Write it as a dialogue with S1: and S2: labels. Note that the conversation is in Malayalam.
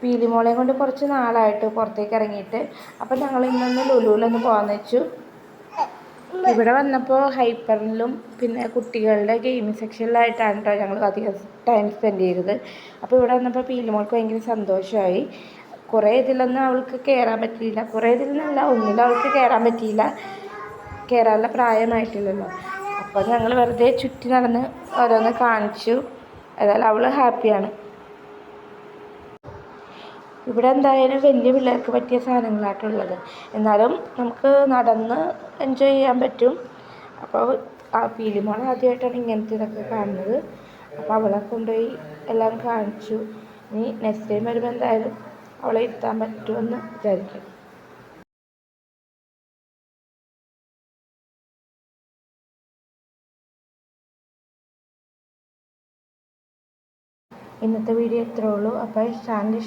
S1: പീലിമോളെയും കൊണ്ട് കുറച്ച് നാളായിട്ട് പുറത്തേക്ക് ഇറങ്ങിയിട്ട്. അപ്പോൾ ഞങ്ങൾ ഇന്നൊന്ന് ലുലുവിലൊന്ന് പോകാമെന്ന് വെച്ചു. ഇവിടെ വന്നപ്പോൾ ഹൈപ്പറിലും പിന്നെ കുട്ടികളുടെ ഗെയിമിംഗ് സെക്ഷനിലായിട്ടാണ് കേട്ടോ ഞങ്ങൾ അധികം ടൈം സ്പെൻഡ് ചെയ്തത്. അപ്പോൾ ഇവിടെ വന്നപ്പോൾ പീലിമോൾക്ക് ഭയങ്കര സന്തോഷമായി. കുറേ ഇതിലൊന്നും അവൾക്ക് കയറാൻ പറ്റിയില്ല, കുറേ ഇതിലൊന്നല്ല, ഒന്നിലും അവൾക്ക് കയറാൻ പറ്റിയില്ല, കയറാനുള്ള പ്രായമായിട്ടില്ലല്ലോ. അപ്പോൾ ഞങ്ങൾ വെറുതെ ചുറ്റി നടന്ന് ഓരോന്ന് കാണിച്ചു. ഏതായാലും അവൾ ഹാപ്പിയാണ്. ഇവിടെ എന്തായാലും വലിയ പിള്ളേർക്ക് പറ്റിയ സാധനങ്ങളായിട്ടുള്ളത്, എന്നാലും നമുക്ക് നടന്ന് എൻജോയ് ചെയ്യാൻ പറ്റും. അപ്പോൾ ആ പീലിമോൾ ആദ്യമായിട്ടാണ് ഇങ്ങനത്തെ ഇതൊക്കെ കാണുന്നത്. അപ്പോൾ അവളെ കൊണ്ടുപോയി എല്ലാം കാണിച്ചു. ഇനി നെക്സ്റ്റ് ടൈം വരുമ്പോൾ എന്തായാലും അവളെ ഇരുത്താൻ പറ്റുമെന്ന് വിചാരിക്കും. ഇന്നത്തെ വീഡിയോ ഇത്രേ ഉള്ളൂ. അപ്പോൾ ചാനൽ